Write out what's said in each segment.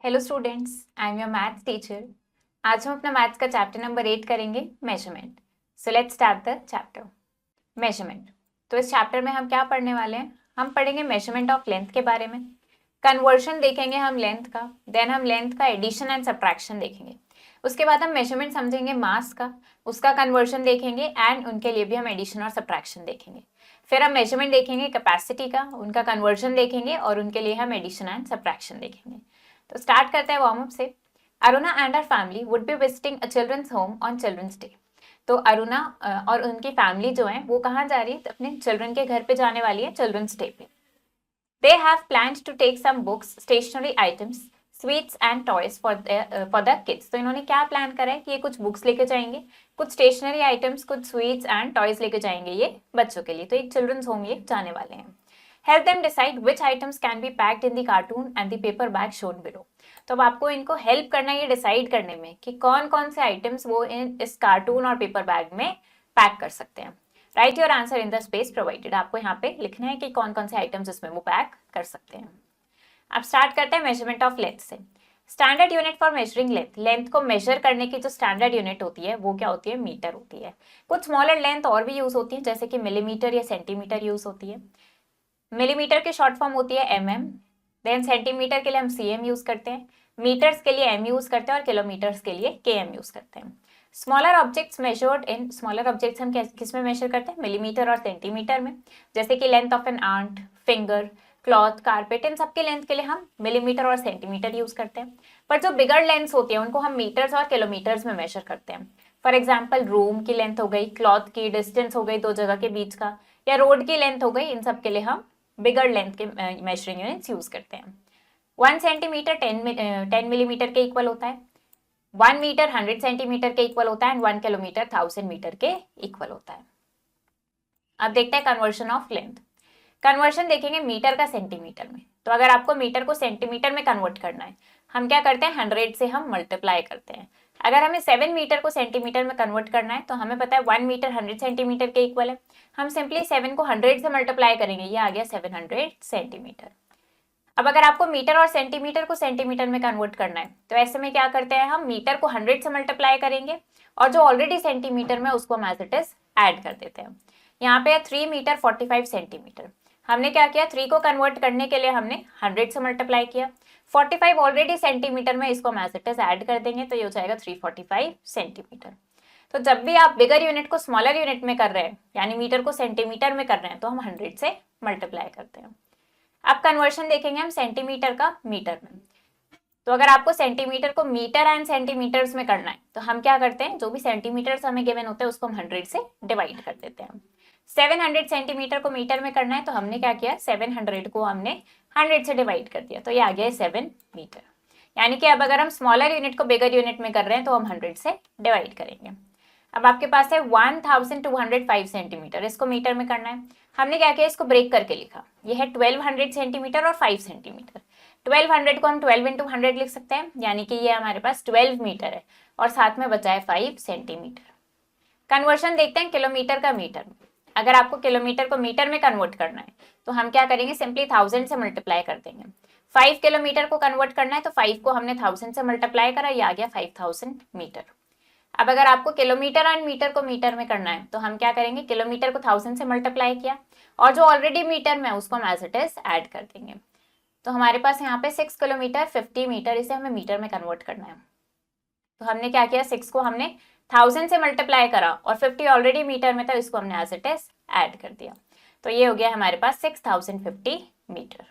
Hello students, I am your maths teacher. आज हम अपना मैथ्स का चैप्टर नंबर 8 करेंगे, measurement. So let's start the chapter measurement. तो इस चैप्टर में हम क्या पढ़ने वाले हैं? हम पढ़ेंगे मेजरमेंट ऑफ लेंथ के बारे में, कन्वर्शन देखेंगे हम लेंथ का, देन हम लेंथ का एडिशन एंड सब्ट्रैक्शन देखेंगे। उसके बाद हम मेजरमेंट समझेंगे मास का, उसका कन्वर्शन देखेंगे एंड उनके लिए भी हम एडिशन और सब्ट्रैक्शन देखेंगे। फिर हम मेजरमेंट देखेंगे कैपेसिटी का, उनका कन्वर्शन देखेंगे और उनके लिए हम एडिशन एंड सब्ट्रैक्शन देखेंगे। तो स्टार्ट करते हैं वार्म अप से। Aruna and our family would be visiting a children's home on children's day. तो अरुणा और उनकी फैमिली जो है वो कहाँ जा रही है? अपने चिल्ड्रन के घर पे जाने वाली है चिल्ड्रंस डे पे। They have planned to take some books, stationery items, sweets and toys for the kids. तो इन्होंने क्या प्लान करा है कि ये कुछ बुक्स लेके जाएंगे, कुछ स्टेशनरी आइटम्स, कुछ स्वीट्स एंड टॉयज लेके जाएंगे ये बच्चों के लिए। तो एक चिल्ड्रंस होम ये जाने वाले हैं। Help them decide which items can be packed in the cartoon and the paper bag shown below. तो अब आपको इनको हेल्प करना है ये डिसाइड करने में कि कौन कौन से आइटम्स वो इस कार्टून और पेपर बैग में पैक कर सकते हैं। Right your answer in the space provided. आपको यहाँ पे लिखना है कि कौन कौन से आइटम्स इसमें वो पैक कर सकते हैं। अब स्टार्ट करते हैं मेजरमेंट ऑफ लेंथ से। Standard unit for measuring length, length को मेजर करने की जो स्टैंडर्ड यूनिट होती है वो क्या होती है? मीटर होती है। कुछ स्मॉलर लेंथ और भी यूज होती है, जैसे कि मिलीमीटर या सेंटीमीटर यूज होती है। मिलीमीटर की शॉर्ट फॉर्म होती है mm, देन सेंटीमीटर के लिए हम cm यूज करते हैं, मीटर्स के लिए m यूज करते हैं और किलोमीटर्स के लिए km यूज करते हैं। Smaller objects measured in, smaller objects हम किस में मेजर करते हैं? मिलीमीटर और सेंटीमीटर में। जैसे कि length of an ant, finger, cloth, carpet, इन सबके लेंथ के लिए हम मिलीमीटर और सेंटीमीटर यूज करते हैं। पर जो बिगर लेंथ्स होती है उनको हम मीटर्स और किलोमीटर्स में मेजर करते हैं। फॉर एग्जाम्पल रूम की लेंथ हो गई, क्लॉथ की डिस्टेंस हो गई दो जगह के बीच का, या रोड की लेंथ हो गई, इन सब के लिए हम बिगर लेंथ के मेजरिंग यूनिट्स यूज करते हैं। 1 सेंटीमीटर 10 मिलीमीटर के इक्वल होता है, 1 मीटर 100 सेंटीमीटर के इक्वल होता है एंड 1 किलोमीटर 1000 मीटर के इक्वल होता है। अब देखते हैं कन्वर्शन ऑफ लेंथ। कन्वर्शन देखेंगे मीटर का सेंटीमीटर में। तो अगर आपको मीटर को सेंटीमीटर में कन्वर्ट करना है, हम क्या करते हैं? 100 से हम मल्टीप्लाई करते हैं। अगर हमें 7 मीटर को सेंटीमीटर में कन्वर्ट करना है तो हमें पता है 1 मीटर 100 सेंटीमीटर के इक्वल है। हम सिंपली 7 को 100 से मल्टीप्लाई करेंगे, ये आ गया 700 सेंटीमीटर। अब अगर आपको मीटर और सेंटीमीटर को सेंटीमीटर में कन्वर्ट करना है तो ऐसे में क्या करते हैं? हम मीटर को 100 से मल्टीप्लाई करेंगे और जो ऑलरेडी सेंटीमीटर में उसको हम एज इट इज ऐड कर देते हैं। यहाँ पे 3 मीटर 45 सेंटीमीटर। हमने क्या किया? 3 को कन्वर्ट करने के लिए हमने 100 से मल्टीप्लाई किया, 45 ऑलरेडी सेंटीमीटर में, इसको हम एज इट इज ऐड कर देंगे तो ये हो जाएगा 345 सेंटीमीटर। तो जब भी आप बिगर यूनिट को स्मॉलर यूनिट में कर रहे हैं, यानी मीटर को सेंटीमीटर में कर रहे हैं, तो हम 100 से मल्टीप्लाई करते हैं। अब कन्वर्शन देखेंगे हम सेंटीमीटर का मीटर में। तो अगर आपको सेंटीमीटर को मीटर एंड सेंटीमीटर्स में करना है तो हम क्या करते हैं? जो भी सेंटीमीटर्स हमें गिवन होते हैं उसको हम 100 से डिवाइड कर देते हैं। 700 सेंटीमीटर को मीटर में करना है तो हमने क्या किया? 700 को हमने 100 से डिवाइड कर दिया, तो ये आ गया 7 मीटर। यानी कि अब अगर हम स्मॉलर यूनिट को बिगर यूनिट में कर रहे हैं तो हम 100 से डिवाइड करेंगे। अब आपके पास है 1205 सेंटीमीटर, इसको मीटर में करना है। हमने क्या किया? इसको ब्रेक करके लिखा। ये है 1200 सेंटीमीटर और 5 सेंटीमीटर। 1200 को हम 12 इंटू 100 लिख सकते हैं, यानी कि ये हमारे पास 12 मीटर है और साथ में बचा है 5 सेंटीमीटर। कन्वर्शन देखते हैं किलोमीटर का मीटर में। अगर आपको किलोमीटर को मीटर में कन्वर्ट करना है तो हम क्या करेंगे? सिंपली 1000 से मल्टीप्लाई कर देंगे। 5 किलोमीटर को कन्वर्ट करना है तो 5 को हमने 1000 से मल्टीप्लाई करा, ये आ गया 5000 मीटर। अब अगर आपको किलोमीटर एंड मीटर को मीटर में करना है तो हम क्या करेंगे? किलोमीटर को 1000 से मल्टीप्लाई किया और जो ऑलरेडी मीटर में है उसको हम एज इट इज ऐड कर देंगे। तो हमारे पास यहाँ पे 6 किलोमीटर 50 मीटर, इसे हमें मीटर में कन्वर्ट करना है। तो हमने क्या किया? 6 को हमने 1000 से मल्टीप्लाई करा और 50 ऑलरेडी मीटर में था, इसको हमने एज इट इज ऐड कर दिया। तो ये हो गया हमारे पास 6050 मीटर।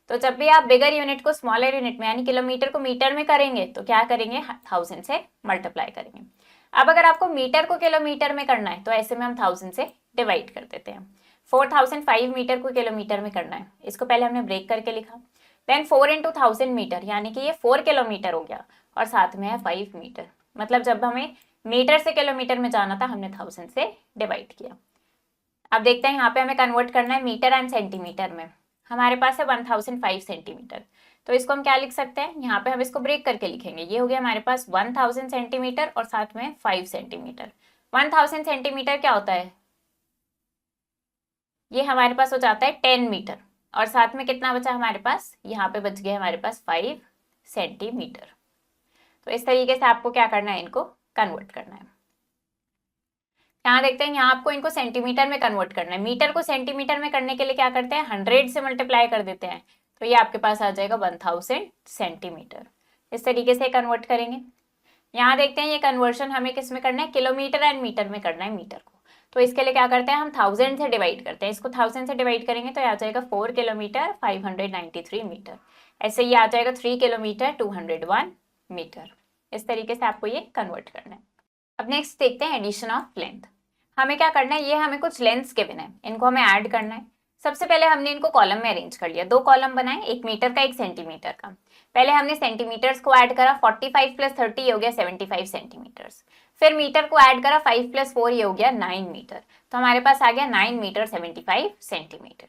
तो जब भी आप बिगर यूनिट को स्मॉलर यूनिट में यानी किलोमीटर को मीटर में करेंगे तो क्या करेंगे? 1000 से मल्टीप्लाई करेंगे। अब अगर आपको मीटर को किलोमीटर में करना है तो ऐसे में हम 1000 से डिवाइड कर देते हैं। 4005 मीटर को किलोमीटर में करना है, इसको पहले हमने ब्रेक करके लिखा। देन 4 इंटू 1000 मीटर, यानी कि ये 4 किलोमीटर हो गया और साथ में है 5 मीटर। मतलब जब हमें मीटर से किलोमीटर में जाना था हमने 1000 से डिवाइड किया। अब देखते हैं यहाँ पे हमें कन्वर्ट करना है मीटर एंड सेंटीमीटर में। हमारे पास है 1005 सेंटीमीटर, तो इसको हम क्या लिख सकते हैं? यहाँ पे हम इसको ब्रेक करके लिखेंगे। ये हो गया हमारे पास 1000 सेंटीमीटर और साथ में 5 सेंटीमीटर। 1000 सेंटीमीटर क्या होता है? ये हमारे पास हो जाता है 10 मीटर और साथ में कितना बचा हमारे पास? यहाँ पे बच गया हमारे पास 5 सेंटीमीटर। तो इस तरीके से आपको क्या करना है, इनको कन्वर्ट करना है। यहाँ देखते हैं, यहाँ आपको इनको सेंटीमीटर में कन्वर्ट करना है। मीटर को सेंटीमीटर में करने के लिए क्या करते हैं, 100 से मल्टीप्लाई कर देते हैं, तो ये आपके पास आ जाएगा 1000 सेंटीमीटर। इस तरीके से कन्वर्ट करेंगे। यहाँ देखते हैं ये कन्वर्शन हमें किस में करना है, किलोमीटर एंड मीटर में करना है मीटर को। तो इसके लिए क्या करते हैं, हम 1000 से डिवाइड करते हैं। इसको 1000 से डिवाइड करेंगे तो आ जाएगा 4 किलोमीटर 593 मीटर। ऐसे ये आ जाएगा 3 किलोमीटर 201 मीटर। इस तरीके से आपको ये कन्वर्ट करना है। अब नेक्स्ट देखते हैं एडिशन ऑफ लेंथ। हमें क्या करना है, ये हमें कुछ लेंथ्स के बिना है, इनको हमें ऐड करना है। सबसे पहले हमने इनको कॉलम में अरेंज कर लिया, 2 कॉलम बनाए, 1 मीटर का 1 सेंटीमीटर का। पहले हमने सेंटीमीटर्स को ऐड करा, 45 + 30 ये हो गया 75 सेंटीमीटर्स। फिर मीटर को ऐड करा, 5 + 4 ये हो गया 9 मीटर। तो हमारे पास आ गया 9 मीटर 75 सेंटीमीटर।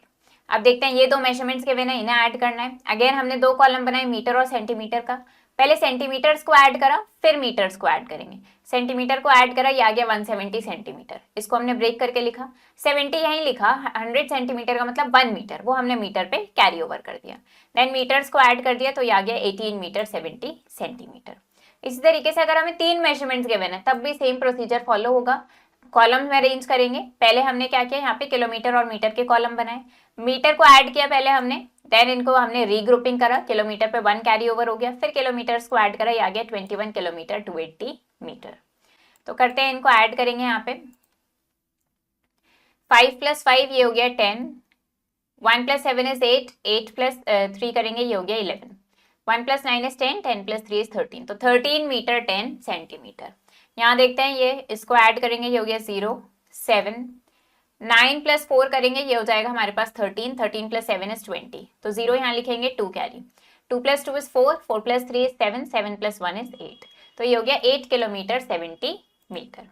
अब देखते हैं ये 2 मेजरमेंट्स के बिना इन्हें ऐड करना है। अगेन हमने 2 कॉलम बनाए मीटर और सेंटीमीटर का। पहले सेंटीमीटर्स को ऐड करा, फिर मीटर्स को ऐड करेंगे। सेंटीमीटर को ऐड करा, ये आ गया 170 सेंटीमीटर। इसको हमने ब्रेक करके लिखा, 70 यहीं लिखा, 100 सेंटीमीटर का मतलब 1 मीटर, वो हमने मीटर पे कैरी ओवर कर दिया। देन मीटर्स को ऐड कर दिया, तो ये आ गया 18 मीटर 70 सेंटीमीटर। इसी तरीके से अगर हमें 3 मेजरमेंट्स गिवन है तब भी सेम प्रोसीजर फॉलो होगा। कॉलम में अरेंज करेंगे। पहले हमने क्या किया, यहाँ पे किलोमीटर और मीटर के कॉलम बनाए, मीटर को ऐड किया पहले हमने, देन इनको हमने रीग्रुपिंग करा, किलोमीटर पे 1 कैरी ओवर हो गया, फिर किलोमीटर्स को ऐड करा, ये आ गया 21 किलोमीटर 280 मीटर। तो करते हैं, इनको ऐड करेंगे। यहाँ पे 5 + 5 ये हो गया 10, 1 + 7 is 8, 8 + 3 करेंगे ये हो गया 11, 1 + 9 is 10, 10 + 3 is 13, तो 13 मीटर 10 सेंटीमीटर। यहाँ देखते हैं, ये इसको ऐड करेंगे, ये हो गया 0, 7, 9 + 4 करेंगे, ये हो जाएगा हमारे पास 13, 13 + 7 is 20, तो 0 यहाँ लिखेंगे, 2 कैरी, 2 + 2 is 4, 4 + 3 is 7, 7 + 1 is 8, तो ये हो गया 8 किलोमीटर 70 मीटर।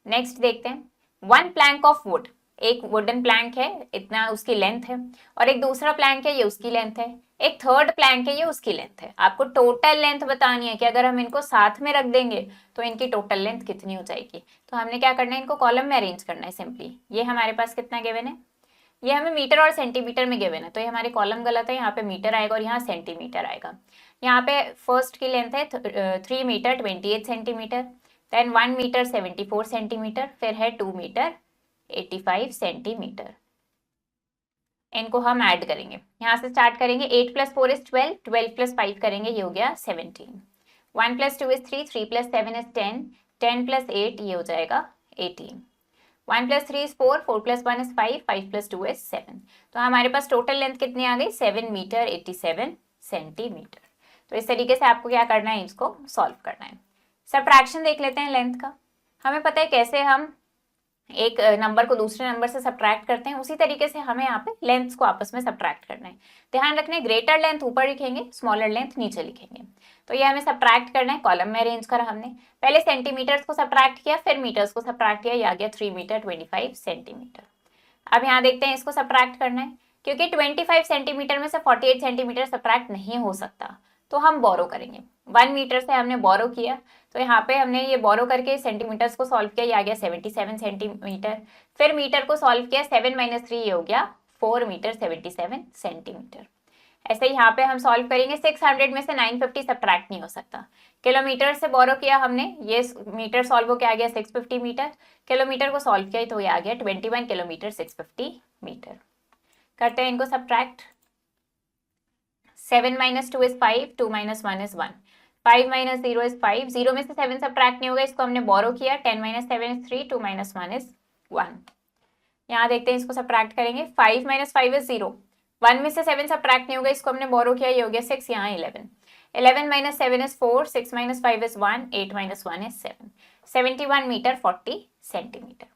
नेक्स्ट देखते हैं, 1 प्लैंक ऑफ वुड, एक वुडन प्लैंक है, इतना उसकी लेंथ है, और एक दूसरा प्लैंक है, ये उसकी लेंथ है, एक थर्ड प्लैंक है, ये उसकी लेंथ है। आपको टोटल लेंथ बतानी है कि अगर हम इनको साथ में रख देंगे तो इनकी टोटल लेंथ कितनी हो जाएगी। तो हमने क्या करना है, इनको कॉलम में अरेंज करना है सिंपली। ये हमारे पास कितना गिवन है, ये हमें मीटर और सेंटीमीटर में गिवन है, तो ये हमारे कॉलम गलत है, यहाँ पे मीटर आएगा और यहाँ सेंटीमीटर आएगा। यहाँ पे फर्स्ट की लेंथ है 3 metre 28 centimetre, then 1 metre 74 centimetre, फिर है 2 मीटर 85 सेंटीमीटर। इनको हम ऐड करेंगे, यहाँ से स्टार्ट करेंगे। 8 + 4 is 12, 12 + 5 करेंगे, ये हो गया 17, 1 + 2 is 3, 3 + 7 is 10, 10 + 8 ये हो जाएगा 18, 1 + 3 is 4, 4 + 1 is 5, 5 + 2 is 7। तो हमारे पास टोटल लेंथ कितनी आ गई, 7 मीटर 87 सेंटीमीटर। तो इस तरीके से आपको क्या करना है, इसको सॉल्व करना है। सब्ट्रैक्शन देख लेते हैं लेंथ का। हमें पता है कैसे हम एक नंबर को दूसरे नंबर से सब्ट्रैक्ट करते हैं, उसी तरीके से हमें यहाँ पे लेंथ्स को आपस में सब्ट्रैक्ट करना है। ध्यान रखना है, ग्रेटर लेंथ ऊपर लिखेंगे, स्मॉलर लेंथ नीचे लिखेंगे। तो ये हमें सब्ट्रैक्ट करना है, कॉलम में अरेंज करा हमने। पहले सेंटीमीटर्स को सब्ट्रैक्ट किया, फिर मीटर्स को सब्ट्रैक्ट किया, ये आ गया 3 मीटर 25 सेंटीमीटर। अब यहाँ देखते हैं, इसको सब्ट्रैक्ट करना है, क्योंकि 25 सेंटीमीटर में से 48 सेंटीमीटर सब्ट्रैक्ट नहीं हो सकता, तो हम बोरो करेंगे। 1 मीटर से हमने बोरो किया, तो यहाँ पे हमने ये बोरो करके सेंटीमीटर्स को सॉल्व किया, ये आ गया 77 सेंटीमीटर। फिर मीटर को सॉल्व किया, 7 - 3 ये हो गया 4 मीटर 77 सेंटीमीटर। ऐसे यहाँ पे हम सॉल्व करेंगे। 600 में से 950 सब्ट्रैक्ट नहीं हो सकता। किलोमीटर से बोरो किया हमने, ये मीटर सॉल्व होकर आ गया 650 मीटर, किलोमीटर को सॉल्व किया तो ये आ गया 21 किलोमीटर 650 मीटर। करते हैं इनको सब्ट्रैक्ट। 7 - 2 is 5, 2 - 1 is 1, 5 - 0 is 5, 0 में से 7 सब्ट्रैक्ट नहीं होगा, इसको हमने बोरो किया। 10 - 7 is 3, 2 - 1 is 1। यहाँ देखते हैं, इसको सब्ट्रैक्ट करेंगे। 5 - 5 is 0, 1 में से 7 सब्ट्रैक्ट नहीं होगा, इसको हमने बोरो किया, ये हो गया 6, यहाँ 11, 11 - 7 is 4, 6 - 5 is 1, 8 - 1 is 7, 71 metre 40 centimetre.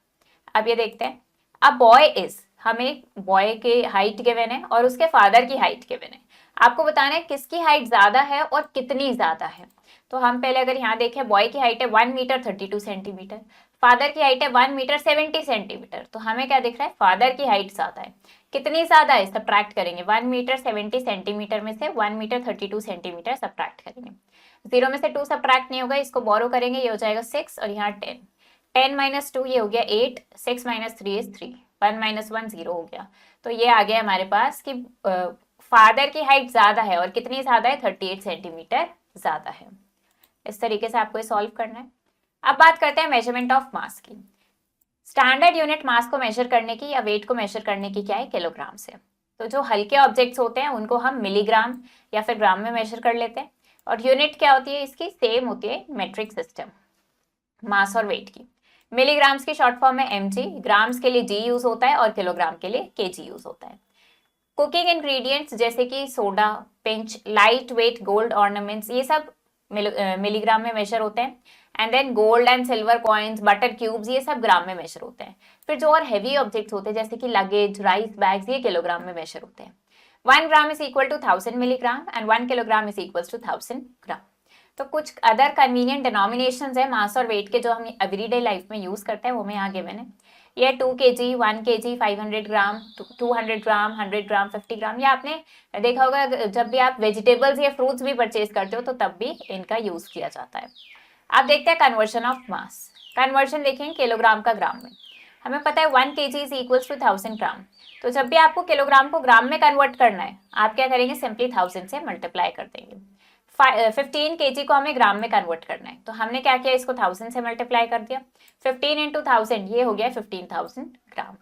अब ये देखते हैं, अब बॉय इज, हमें बॉय के हाइट गिवन है और उसके फादर की हाइट गिवन है। आपको बताना है किसकी हाइट ज्यादा है और कितनी ज्यादा है। तो हम पहले अगर यहाँ देखें, बॉय की हाइट है 1 मीटर 32 सेंटीमीटर, फादर की हाइट है 1 मीटर 70 सेंटीमीटर। तो हमें क्या दिख रहा है, फादर की हाइट ज्यादा है। कितनी ज्यादा है, सब्ट्रैक्ट करेंगे। 1 मीटर 70 सेंटीमीटर में से 1 मीटर 32 सेंटीमीटर सब्ट्रैक्ट करेंगे। 0 में से 2 सब्ट्रैक्ट नहीं होगा, इसको बोरो करेंगे, ये हो जाएगा 6 और यहाँ 10, 10 - 2 ये हो गया 8, 6 - 3 is 3, 1 - 1 0 हो गया। तो ये आ गया हमारे पास कि फादर की हाइट ज्यादा है और कितनी ज्यादा है, 38 सेंटीमीटर ज़्यादा है। इस तरीके से आपको ये सॉल्व करना है। अब बात करते हैं मेजरमेंट ऑफ मास की। स्टैंडर्ड यूनिट मास को मेजर करने की या वेट को मेजर करने की क्या है, किलोग्राम से। तो जो हल्के ऑब्जेक्ट्स होते हैं उनको हम मिलीग्राम या फिर ग्राम में मेजर कर लेते हैं, और यूनिट क्या होती है इसकी, सेम होती है मेट्रिक सिस्टम मास और वेट की। मिलीग्राम्स की शॉर्ट फॉर्म है mg, ग्राम्स के लिए g यूज होता है और किलोग्राम के लिए kg यूज होता है। कुकिंग इंग्रेडिएंट्स जैसे कि soda, pinch, light weight gold ornaments, ये सब मिलीग्राम में मेजर होते हैं। And then gold and silver coins, butter cubes, ये सब ग्राम में मेजर होते हैं। फिर जो और हैवी ऑब्जेक्ट्स होते हैं जैसे कि लगेज, राइस बैग्स, ये किलोग्राम में मेजर होते हैं। 1 gram is equal to 1000 milligram and 1 kilogram is equal to 1000 gram. तो कुछ अदर कन्वीनियंट डिनोमिनेशंस है मास और वेट के जो हम एवरीडे लाइफ में यूज करते हैं, वो मैं यहाँ गिवन है। ये 2 kg, 1 kg, 500 ग्राम, 200 ग्राम, 100 ग्राम, 50 ग्राम, ये आपने देखा होगा जब भी आप वेजिटेबल्स या फ्रूट्स भी परचेज करते हो तो तब भी इनका यूज किया जाता है। अब देखते हैं कन्वर्शन ऑफ मास। कन्वर्शन देखेंगे किलोग्राम का ग्राम में। हमें पता है 1 kg is equals to 1000 gram. तो जब भी आपको किलोग्राम को ग्राम में कन्वर्ट करना है, आप क्या करेंगे, सिंपली 1000 से मल्टीप्लाई कर देंगे। 15 kg को हमें ग्राम में कन्वर्ट करना है, तो हमने क्या किया, इसको 1000 से मल्टीप्लाई कर दिया। 15 इंटू 1000, ये हो गया 15,000 ग्राम।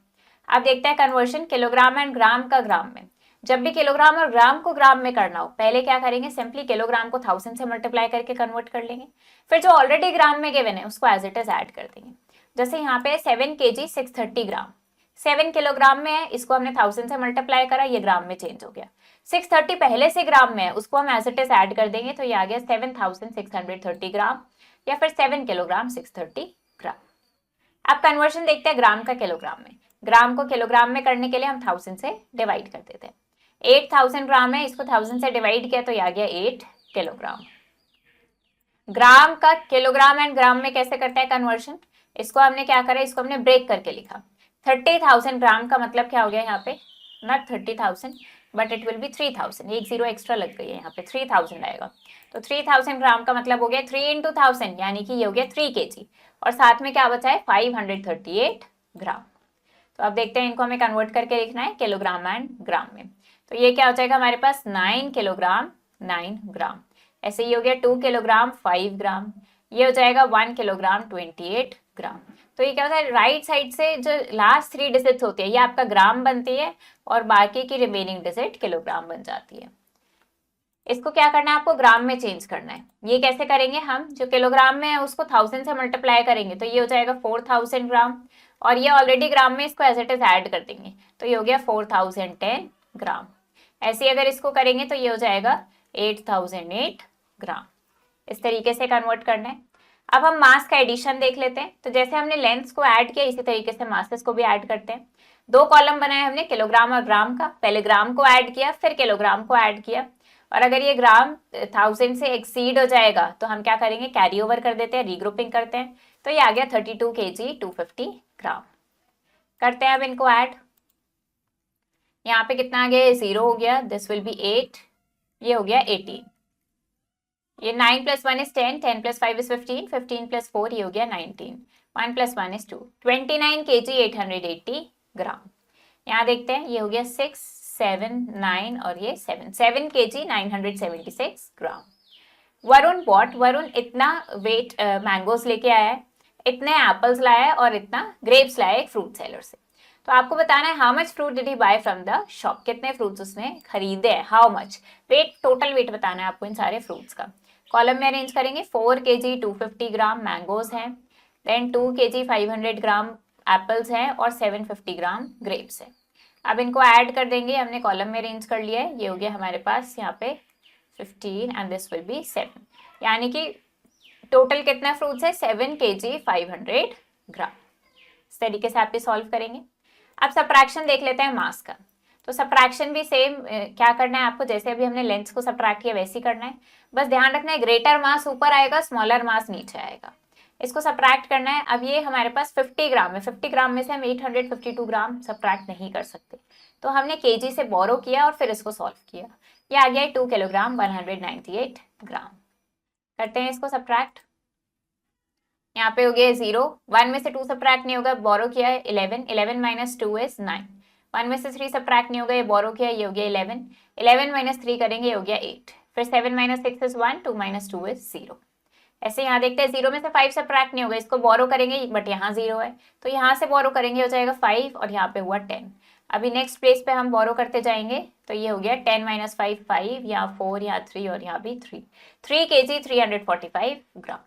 अब देखते हैं कन्वर्शन किलोग्राम एंड ग्राम का ग्राम में। जब भी किलोग्राम और ग्राम को ग्राम में करना हो, पहले क्या करेंगे, सिंपली किलोग्राम को 1000 से मल्टीप्लाई करके कन्वर्ट कर लेंगे। फिर जो ऑलरेडी ग्राम में गिवन है उसको एज इट इज ऐड कर देंगे। जैसे यहाँ पे 7 kg 630 ग्राम, 7 किलोग्राम में है, इसको हमने 1000 से मल्टीप्लाई करा, ये ग्राम में चेंज हो गया। 630 पहले से ग्राम में है, उसको हम एज इट इज ऐड कर देंगे, तो ये आ गया 7630 ग्राम, या फिर 7 किलोग्राम 630 ग्राम। अब कन्वर्शन देखते हैं ग्राम का किलोग्राम में। ग्राम को किलोग्राम में करने के लिए हम 1000 से डिवाइड कर देते हैं। 8000 ग्राम है, इसको 1000 से डिवाइड किया तो ये आ गया 8 किलोग्राम। ग्राम का किलोग्राम एंड ग्राम में कैसे करते हैं कन्वर्शन, इसको हमने क्या करा, इसको हमने ब्रेक करके लिखा। 30,000 ग्राम का मतलब क्या हो गया यहाँ पे, not 30,000 but it will be 3000, एक जीरो एक्स्ट्रा लग गई है यहाँ पे, 3000 आएगा। तो 3000 ग्राम का मतलब हो गया 3 इंटू 1000, यानी कि ये हो गया 3 kg, और साथ में क्या बचा है 538 ग्राम। तो अब देखते हैं इनको हमें कन्वर्ट करके लिखना है किलोग्राम एंड ग्राम में। तो ये क्या हो जाएगा हमारे पास 9 किलोग्राम 9 ग्राम। ऐसे ही हो गया 2 किलोग्राम 5 ग्राम, ये हो जाएगा 1 किलोग्राम 28 ग्राम। तो ये क्या होता है, राइट साइड से जो लास्ट 3 डिजिट्स होती है ये आपका ग्राम बनती है, और बाकी की रिमेनिंग डिजिट किलोग्राम बन जाती है। इसको क्या करना है, आपको ग्राम में चेंज करना है। ये कैसे करेंगे, हम जो किलोग्राम में है उसको 1000 से मल्टीप्लाई करेंगे, तो ये हो जाएगा 4000 ग्राम, और ये ऑलरेडी ग्राम में, इसको एज इट इज ऐड कर देंगे, तो ये हो गया 4010 ग्राम। ऐसे अगर इसको करेंगे तो ये हो जाएगा 8008 ग्राम। इस तरीके से कन्वर्ट करना है। अब हम मास का एडिशन देख लेते हैं। तो जैसे हमने लेंथ्स को ऐड किया, इसी तरीके से मासेस को भी ऐड करते हैं। 2 कॉलम बनाए हमने किलोग्राम और ग्राम का, पहले ग्राम को ऐड किया फिर किलोग्राम को ऐड किया, और अगर ये ग्राम 1000 से एक्सीड हो जाएगा तो हम क्या करेंगे, कैरी ओवर कर देते हैं, रीग्रुपिंग करते हैं, तो ये आ गया 32 kg 250 ग्राम। करते हैं अब इनको ऐड। यहाँ पे कितना आ गया, 0 हो गया, दिस विल बी 8, ये हो गया 18, ये 9 + 1 is 10, 10 + 5 is 15, 15 + 4 ये हो गया 19, 1 + 1 is 2, 29 kg 880 ग्राम। यहाँ देखते हैं, ये हो गया 6, 7, 9 और ये 7 kg 976 ग्राम। वरुण बॉट, वरुण इतना वेट मैंगोस लेके आया है, इतने एप्पल्स लाया है और इतना ग्रेप्स लाया है एक फ्रूट सेलर से। तो आपको बताना है how much fruit did he buy from the shop, कितने फ्रूट्स उसने खरीदे हैं, how much weight, total weight बताना है आपको इन सारे फ्रूट्स का। कॉलम में अरेंज करेंगे। 4 kg 250 ग्राम मैंगोज हैं, देन 2 kg 500 ग्राम एप्पल्स हैं, और 750 ग्राम ग्रेप्स हैं। अब इनको ऐड कर देंगे, हमने कॉलम में अरेंज कर लिया है, ये हो गया हमारे पास यहाँ पे 15 एंड दिस विल बी 7, यानी कि टोटल कितना फ्रूट्स है, 7 kg 500 ग्राम। इस तरीके से आप ये सॉल्व करेंगे। अब सब्ट्रैक्शन देख लेते हैं मास का। तो सब्ट्रैक्शन भी सेम क्या करना है आपको, जैसे अभी हमने लेंथ्स को सब्ट्रैक्ट किया वैसे ही करना है। बस ध्यान रखना है ग्रेटर मास ऊपर आएगा, स्मॉलर मास नीचे आएगा, इसको सब्ट्रैक्ट करना है। अब ये हमारे पास 50 ग्राम है, 50 ग्राम में से हम 852 ग्राम सब्ट्रैक्ट नहीं कर सकते, तो हमने केजी से बोरो किया और फिर इसको सॉल्व किया। ये आ गया 2 किलोग्राम 198 ग्राम। करते हैं इसको सब्ट्रैक्ट। यहाँ पे हो गया 0, 1 में से 2 सब्ट्रैक्ट नहीं होगा, बोरो किया है 11, 11 - 2 is 9, 1 में से 3 सब्ट्रैक्ट नहीं होगा, ये बोरो किया, ये हो गया 11, 11 - 3 करेंगे, ये हो गया 8, फिर 7 - 6 इज 1, 2 - 2 इज 0। ऐसे यहाँ देखते हैं 0 में से 5 सब्ट्रैक्ट नहीं होगा, इसको बोरो करेंगे बट यहाँ 0 है तो यहाँ से बोरो करेंगे, हो जाएगा 5 और यहाँ पे हुआ 10। अभी नेक्स्ट प्लेस पे हम बोरो करते जाएंगे तो ये हो गया 10 - 5 5, यहाँ 4, यहाँ 3 और यहाँ भी 3 kg 345 gram.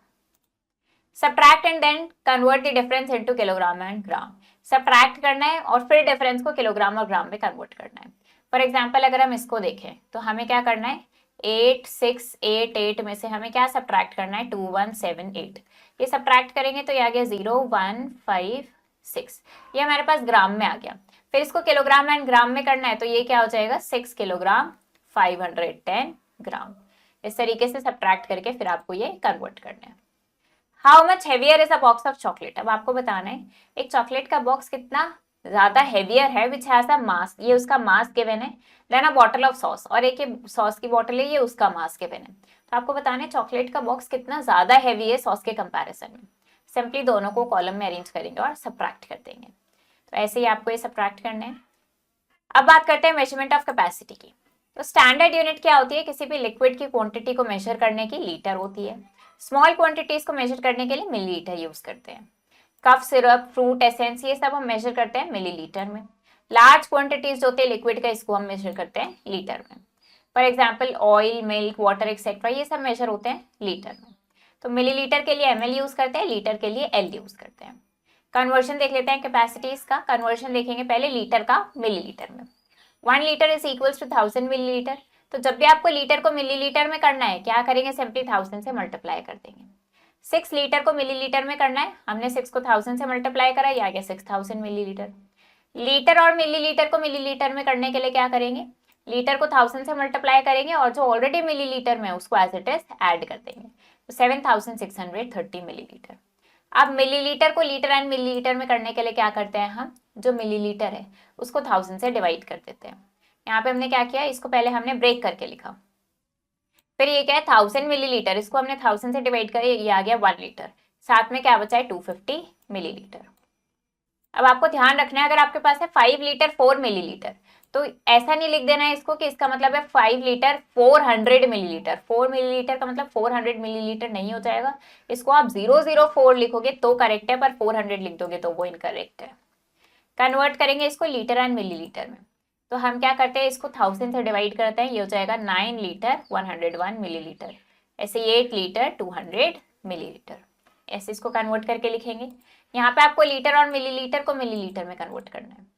Subtract and then convert the difference into kilogram and gram. Subtract करना है और फिर डिफरेंस को किलोग्राम और ग्राम में कन्वर्ट करना है। फॉर एग्जाम्पल अगर हम इसको देखें तो हमें क्या करना है, 8 6 8 8 में से हमें क्या सब्ट्रैक्ट करना है, 2 1 7 8। ये सब्ट्रैक्ट करेंगे तो ये आ गया 0 1 5 6, ये हमारे पास ग्राम में आ गया। फिर इसको किलोग्राम एंड ग्राम में करना है तो ये क्या हो जाएगा, 6 किलोग्राम 510 ग्राम। इस तरीके से सब्ट्रैक्ट करके फिर आपको ये कन्वर्ट करना है। How much heavier is a box of chocolate. अब आपको बताना है एक चॉकलेट का बॉक्स कितना ज्यादा हेवियर है, विच हैज अ मास, ये उसका मास गिवन है। Then a bottle of sauce, और एक ये सॉस की बॉटल है, ये उसका मास गिवन है। तो आपको बताना है चॉकलेट का बॉक्स कितना ज्यादा हैवी है सॉस के कंपैरिजन में। सिंपली दोनों को कॉलम में अरेंज करेंगे और सब्ट्रैक्ट कर देंगे। तो ऐसे ही आपको ये सब्ट्रैक्ट करने हैं। अब बात करते हैं मेजरमेंट ऑफ कैपेसिटी की। तो स्टैंडर्ड यूनिट क्या होती है, किसी भी लिक्विड की क्वांटिटी को मेजर करने की लीटर होती है। स्मॉल क्वांटिटीज को मेजर करने के लिए मिलीलीटर यूज करते हैं। कफ सिरप, फ्रूट एसेंस, ये सब हम मेजर करते हैं मिलीलीटर में। लार्ज क्वांटिटीज जो होते हैं लिक्विड का, इसको हम मेजर करते हैं लीटर में। For example oil, milk, water etcetera, ये सब मेजर होते हैं लीटर में। तो मिलीलीटर के लिए ml यूज करते हैं, लीटर के लिए L यूज करते हैं। कन्वर्जन देख लेते हैं कैपेसिटीज का। कन्वर्जन देखेंगे पहले लीटर का मिलीलीटर में। 1 litre is equals to 1000 millilitre. तो जब भी आपको लीटर को मिलीलीटर में करना है, क्या करेंगे, सिंपली 1000 से मल्टीप्लाई कर देंगे। 6 लीटर को मिलीलीटर में करना है, हमने 6 को 1000 से मल्टीप्लाई करा, ये आ गया 6000 मिलीलीटर। लीटर और मिलीलीटर को मिलीलीटर में करने के लिए क्या करेंगे, लीटर को 1000 से मल्टीप्लाई करेंगे और जो ऑलरेडी मिलीलीटर में है उसको एज इट इज ऐड कर देंगे। तो 7630 मिलीलीटर। अब मिलीलीटर को लीटर एंड मिलीलीटर में करने के लिए क्या करते हैं, हम जो मिलीलीटर है उसको 1000 से डिवाइड कर देते हैं। यहाँ पे हमने क्या किया, इसको पहले हमने ब्रेक करके लिखा, फिर ये क्या है 1000 मिलीलीटर, इसको हमने 1000 से डिवाइड कर, ये आ गया 1 लीटर, साथ में क्या बचा है 250 मिलीलीटर। अब आपको ध्यान रखना है अगर आपके पास है 5 लीटर 4 मिलीलीटर, तो ऐसा नहीं लिख देना है इसको कि इसका मतलब है 5 लीटर 400 मिलीलीटर। 4 मिलीलीटर का मतलब 400 मिलीलीटर नहीं हो जाएगा, इसको आप 004 लिखोगे तो करेक्ट है, पर 400 लिख दोगे तो वो इनकरेक्ट है। कन्वर्ट करेंगे इसको लीटर एंड मिलीलीटर में, तो हम क्या करते हैं, इसको 1000 से डिवाइड करते हैं, ये हो जाएगा 9 लीटर 101 मिलीलीटर। ऐसे 8 लीटर 200 मिलीलीटर। ऐसे इसको कन्वर्ट करके लिखेंगे। यहाँ पे आपको लीटर और मिलीलीटर को मिलीलीटर में कन्वर्ट करना है।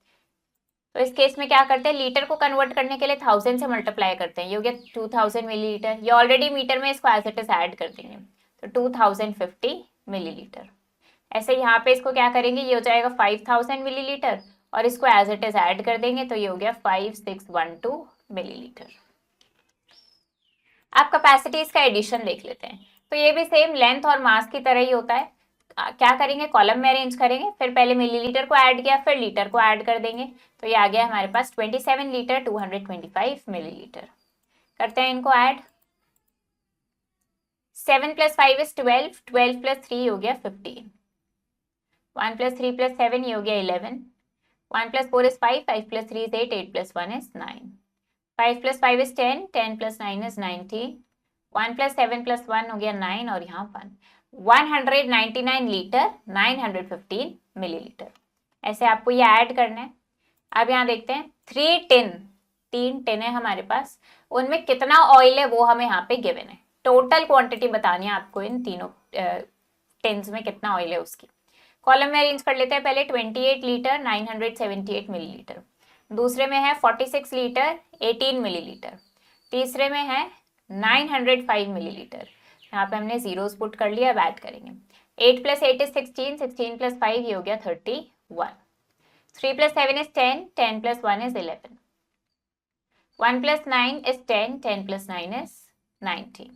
तो इस केस में क्या करते हैं, लीटर को कन्वर्ट करने के लिए 1000 से मल्टीप्लाई करते हैं, ये हो गया 2000 मिलीलीटर। ये ऑलरेडी मीटर में, इसको एज इट इज ऐड कर देंगे, तो 2050 मिलीलीटर। ऐसे यहाँ पे इसको क्या करेंगे, ये हो जाएगा 5000 मिलीलीटर और इसको एज इट इज ऐड कर देंगे, तो ये हो गया 5612 मिलीलीटर। आप कैपेसिटीज का एडिशन देख लेते हैं। तो ये भी सेम लेंथ और मास की तरह ही होता है। क्या करेंगे, कॉलम में अरेंज करेंगे, फिर पहले मिलीलीटर को ऐड किया, फिर लीटर को ऐड कर देंगे, तो ये आ गया हमारे पास 27 लीटर 225 मिलीलीटर। करते हैं इनको ऐड। 7 + 5 इज 12, 12 + 3 हो गया 15, 1 + 3 + 7 ये हो गया 11, 1 + 4 is 5, 5 + 3 is 8, 8 + 1 is 9, 5 + 5 is 10, 10 + 9 is 19, 1 + 7 + 1 हो गया 9 और यहाँ 1, 199 लीटर 915 मिलीलीटर। ऐसे आपको ये ऐड करना है। अब यहाँ देखते हैं 3 टिन है हमारे पास, उनमें कितना ऑयल है वो हमें यहाँ पे गिवन है। टोटल क्वांटिटी बतानी है आपको इन तीनों टिन्स में कितना ऑयल है उसकी। कॉलम में अरेंज कर लेते हैं पहले। 28 लीटर 978 मिलीलीटर, दूसरे में है 46 लीटर 18 मिलीलीटर, तीसरे में है 905 मिलीलीटर। यहाँ पे हमने जीरोस पुट कर लिया, अब ऐड करेंगे। 8 + 8 is 16, 16 + 5 ये हो गया 31, 3 + 7 is 10, 10 + 1 is 11, 1 + 9 is 10, 10 + 9 is 19,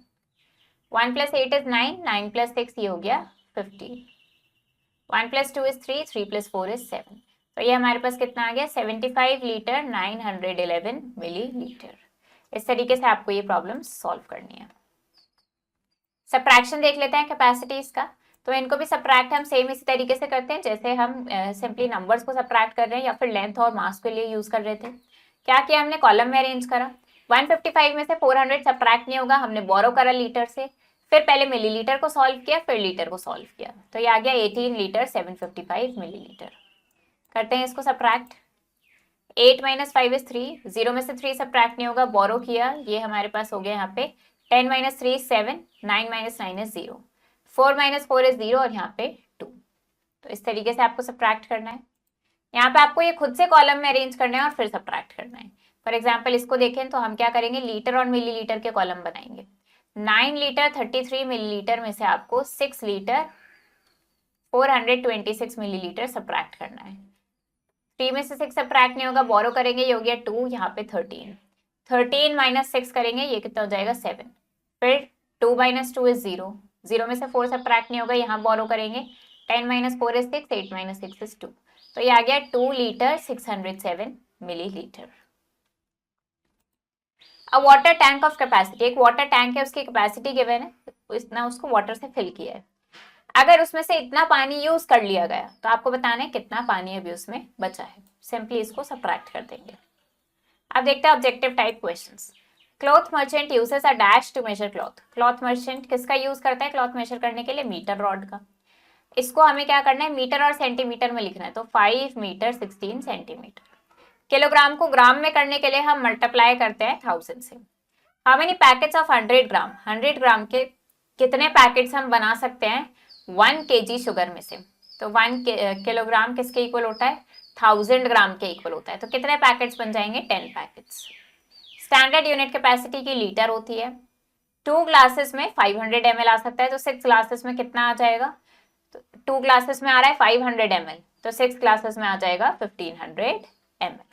1 + 8 is 9, 9 + 6 ये हो गया 15, 1 + 2 is 3, 3 + 4 is 7। तो ये हमारे पास कितना आ गया 75 लीटर 911 मिलीलीटर। इस तरीके से आपको ये प्रॉब्लम सॉल्व करनी है। सब्ट्रैक्शन देख लेते हैं कैपेसिटीज का। तो इनको भी सब्ट्रैक्ट हम सेम इसी तरीके से करते हैं जैसे हम सिंपली नंबर्स को सब्ट्रैक्ट कर रहे हैं या फिर लेंथ और मास के लिए यूज कर रहे थे। क्या किया हमने, कॉलम में अरेंज करा। 155 में से 400 सब्ट्रैक्ट नहीं होगा, हमने बोरो करा लीटर से, फिर पहले मिलीलीटर को सॉल्व किया, फिर लीटर को सॉल्व किया, तो ये आ गया 18 लीटर 755 मिलीलीटर। करते हैं इसको सब्ट्रैक्ट। 8 - 5 इज 3, 0 में से 3 सब्ट्रैक्ट नहीं होगा, बोरो किया, ये हमारे पास हो गया यहाँ पे 10 - 3 इज 7, 9 - 9 इज 0, 4 - 4 इज 0 और यहाँ पे 2। तो इस तरीके से आपको सब्ट्रैक्ट करना है। यहाँ पे आपको ये खुद से कॉलम में अरेंज करना है और फिर सब्ट्रैक्ट करना है। फॉर एग्जाम्पल इसको देखें तो हम क्या करेंगे, लीटर और मिलीलीटर के कॉलम बनाएंगे। 9 लीटर 33 मिलीलीटर में से आपको 6 लीटर 426 मिलीलीटर सब्ट्रैक्ट करना है। 3 में से 6 सब्ट्रैक्ट नहीं होगा, बोरो करेंगे, ये हो गया 2, यहाँ पे 13, 13 - 6 करेंगे, ये कितना हो जाएगा 7, फिर 2 - 2 इज 0, 0 में से 4 सब्ट्रैक्ट नहीं होगा, यहाँ बोरो करेंगे, 10 - 4 इज 6, 8 - 6 इज 2, तो ये आ गया 2 लीटर 607 मिलीलीटर। अब वाटर टैंक ऑफ कैपेसिटी, एक वाटर टैंक है, उसकी कैपेसिटी गिवन है, इतना उसको वाटर से फिल किया है। अगर उसमें से इतना पानी यूज कर लिया गया तो आपको बताना है कितना पानी अभी उसमें बचा है। सिंपली इसको सब्ट्रैक्ट कर देंगे। अब देखते हैं objective type questions. Cloth merchant uses a dash to measure cloth. Cloth merchant किसका यूज करता है क्लॉथ मेजर करने के लिए, मीटर रॉड का। इसको हमें क्या करना है, मीटर और सेंटीमीटर में लिखना है, तो 5 मीटर 16 सेंटीमीटर। किलोग्राम को ग्राम में करने के लिए हम मल्टीप्लाई करते हैं 1000 से। हाउ मेनी पैकेट्स ऑफ 100 ग्राम, 100 ग्राम के कितने पैकेट्स हम बना सकते हैं 1 kg शुगर में से, तो 1 किलोग्राम किसके इक्वल होता है 1000 ग्राम के इक्वल होता है, तो कितने पैकेट्स बन जाएंगे 10 पैकेट्स। स्टैंडर्ड यूनिट कैपेसिटी की लीटर होती है। 2 ग्लासेस में 500 ml आ सकता है, तो 6 ग्लासेस में कितना आ जाएगा, तो 2 ग्लासेस में आ रहा है 500 ml, तो 6 ग्लासेस में आ जाएगा 1500 ml।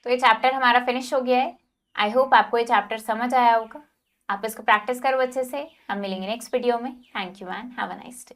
तो ये चैप्टर हमारा फिनिश हो गया है। आई होप आपको ये चैप्टर समझ आया होगा। आप इसको प्रैक्टिस करो अच्छे से। हम मिलेंगे नेक्स्ट वीडियो में। Thank you and have a nice day.